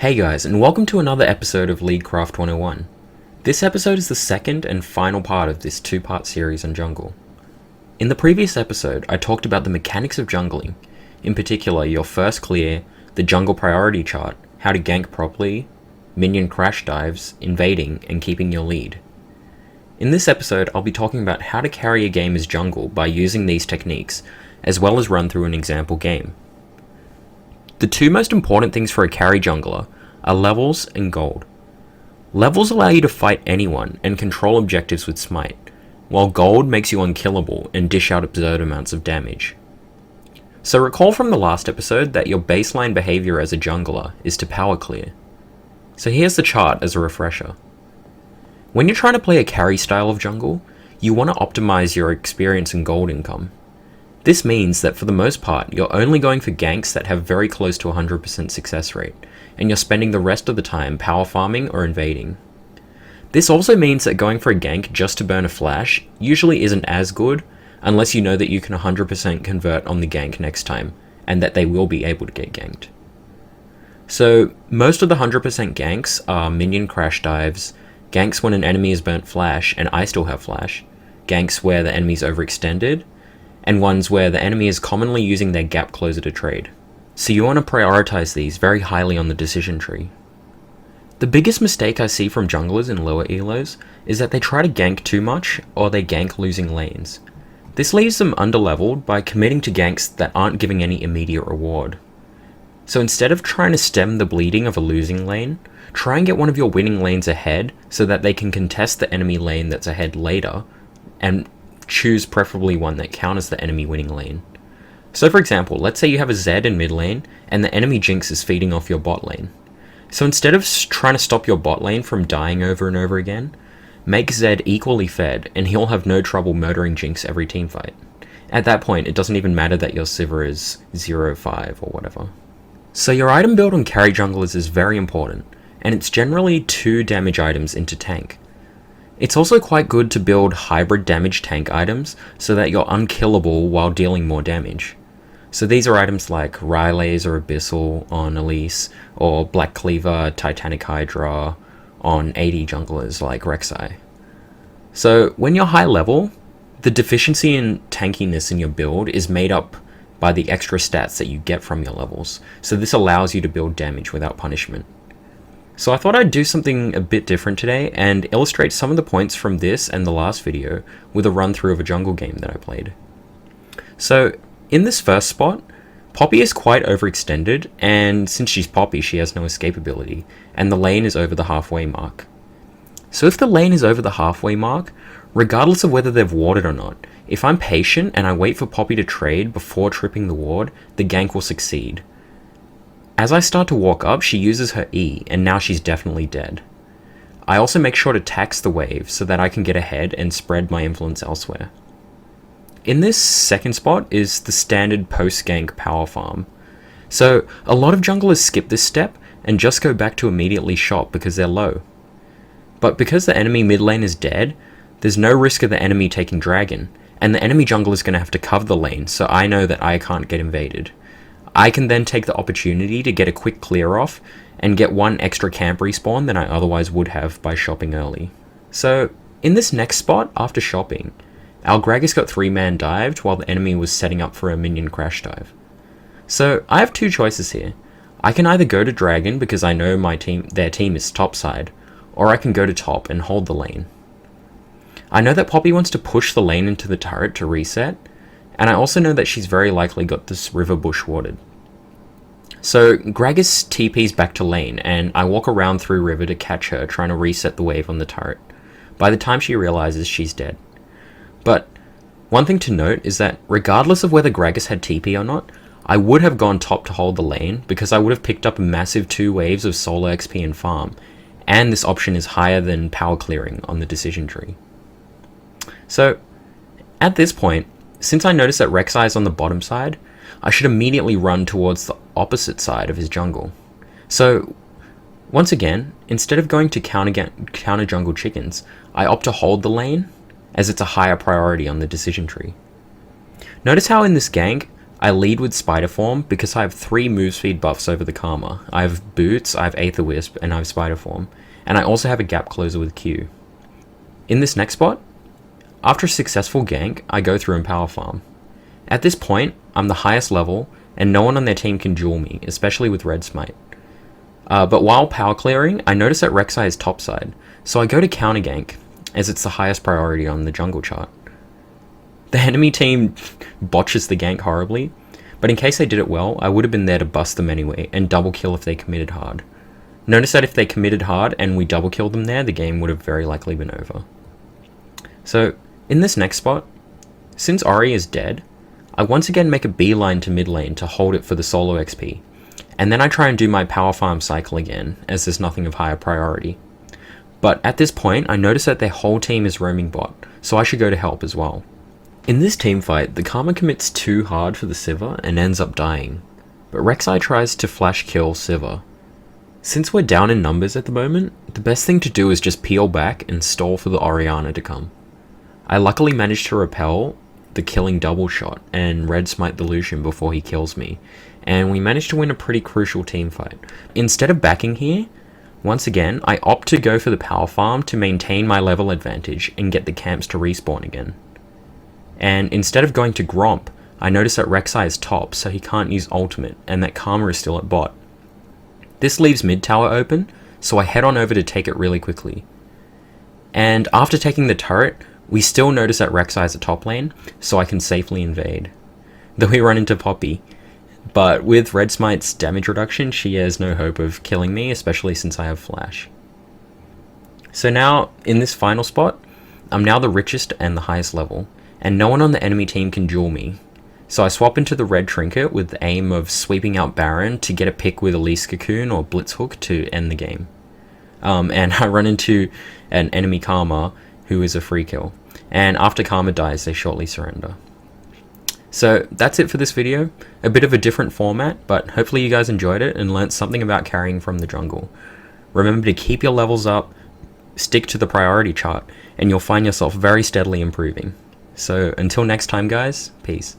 Hey guys, and welcome to another episode of Leaguecraft 101. This episode is the second and final part of this two-part series on jungle. In the previous episode, I talked about the mechanics of jungling, in particular your first clear, the jungle priority chart, how to gank properly, minion crash dives, invading, and keeping your lead. In this episode, I'll be talking about how to carry a game as jungle by using these techniques, as well as run through an example game. The two most important things for a carry jungler are levels and gold. Levels allow you to fight anyone and control objectives with smite, while gold makes you unkillable and dish out absurd amounts of damage. So recall from the last episode that your baseline behavior as a jungler is to power clear. So here's the chart as a refresher. When you're trying to play a carry style of jungle, you want to optimize your experience and gold income. This means that for the most part, you're only going for ganks that have very close to 100% success rate, and you're spending the rest of the time power farming or invading. This also means that going for a gank just to burn a flash usually isn't as good, unless you know that you can 100% convert on the gank next time, and that they will be able to get ganked. So most of the 100% ganks are minion crash dives, ganks when an enemy is burnt flash and I still have flash, ganks where the enemy's overextended, and ones where the enemy is commonly using their gap closer to trade. So you want to prioritize these very highly on the decision tree. The biggest mistake I see from junglers in lower elos is that they try to gank too much or they gank losing lanes. This leaves them underleveled by committing to ganks that aren't giving any immediate reward. So instead of trying to stem the bleeding of a losing lane, try and get one of your winning lanes ahead so that they can contest the enemy lane that's ahead later, and choose preferably one that counters the enemy winning lane. So for example, let's say you have a Zed in mid lane and the enemy Jinx is feeding off your bot lane. So instead of trying to stop your bot lane from dying over and over again, make Zed equally fed and he'll have no trouble murdering Jinx every teamfight. At that point, it doesn't even matter that your Sivir is 0-5 or whatever. So your item build on carry junglers is very important, and it's generally 2 damage items into tank. It's also quite good to build hybrid damage tank items so that you're unkillable while dealing more damage. So these are items like Rylaze or Abyssal on Elise, or Black Cleaver, Titanic Hydra on AD junglers like Rek'Sai. So when you're high level, the deficiency in tankiness in your build is made up by the extra stats that you get from your levels, so this allows you to build damage without punishment. So I thought I'd do something a bit different today and illustrate some of the points from this and the last video with a run through of a jungle game that I played. So in this first spot, Poppy is quite overextended, and since she's Poppy she has no escape ability, and the lane is over the halfway mark. So if the lane is over the halfway mark, regardless of whether they've warded or not, if I'm patient and I wait for Poppy to trade before tripping the ward, the gank will succeed. As I start to walk up, she uses her E, and now she's definitely dead. I also make sure to tax the wave so that I can get ahead and spread my influence elsewhere. In this second spot is the standard post-gank power farm. So a lot of junglers skip this step and just go back to immediately shop because they're low. But because the enemy mid lane is dead, there's no risk of the enemy taking dragon, and the enemy jungler is going to have to cover the lane, so I know that I can't get invaded. I can then take the opportunity to get a quick clear off and get one extra camp respawn than I otherwise would have by shopping early. So in this next spot, after shopping, our Gragas got 3-man dived while the enemy was setting up for a minion crash dive. So I have 2 choices here. I can either go to dragon because I know their team is topside, or I can go to top and hold the lane. I know that Poppy wants to push the lane into the turret to reset, and I also know that she's very likely got this river bush warded. So Gragas TP's back to lane, and I walk around through river to catch her trying to reset the wave on the turret. By the time she realizes, she's dead. But one thing to note is that regardless of whether Gragas had TP or not, I would have gone top to hold the lane because I would have picked up a massive 2 waves of solo XP and farm, and this option is higher than power clearing on the decision tree. So at this point, since I notice that Rek'Sai is on the bottom side, I should immediately run towards the opposite side of his jungle. So once again, instead of going to counter jungle chickens, I opt to hold the lane, as it's a higher priority on the decision tree. Notice how in this gank, I lead with Spider Form because I have 3 move speed buffs over the Karma. I have Boots, I have Aether Wisp, and I have Spider Form. And I also have a Gap Closer with Q. In this next spot, after a successful gank, I go through and Power Farm. At this point, I'm the highest level, and no one on their team can duel me, especially with Red Smite. But while power clearing, I notice that Rek'Sai is topside, so I go to counter gank, as it's the highest priority on the jungle chart. The enemy team botches the gank horribly, but in case they did it well, I would have been there to bust them anyway, and double kill if they committed hard. Notice that if they committed hard and we double killed them there, the game would have very likely been over. So, in this next spot, since Ori is dead, I once again make a beeline to mid lane to hold it for the solo XP, and then I try and do my power farm cycle again, as there's nothing of higher priority. But at this point, I notice that their whole team is roaming bot, so I should go to help as well. In this team fight, the Karma commits too hard for the Sivir and ends up dying, but Rek'Sai tries to flash kill Sivir. Since we're down in numbers at the moment, the best thing to do is just peel back and stall for the Orianna to come. I luckily managed to repel the killing double shot and red smite the Lucian before he kills me, and we managed to win a pretty crucial team fight. Instead of backing here, once again, I opt to go for the power farm to maintain my level advantage and get the camps to respawn again. And instead of going to Gromp, I notice that Rek'Sai is top, so he can't use ultimate, and that Karma is still at bot. This leaves mid tower open, so I head on over to take it really quickly. And after taking the turret, we still notice that Rek'Sai is at top lane, so I can safely invade. Though we run into Poppy, but with Red Smite's damage reduction, she has no hope of killing me, especially since I have Flash. So now, in this final spot, I'm now the richest and the highest level, and no one on the enemy team can duel me. So I swap into the red trinket with the aim of sweeping out Baron to get a pick with Elise Cocoon or Blitzhook to end the game. And I run into an enemy Karma who is a free kill. And after Karma dies, they shortly surrender. So that's it for this video. A bit of a different format, but hopefully you guys enjoyed it and learnt something about carrying from the jungle. Remember to keep your levels up, stick to the priority chart, and you'll find yourself very steadily improving. So until next time guys, peace.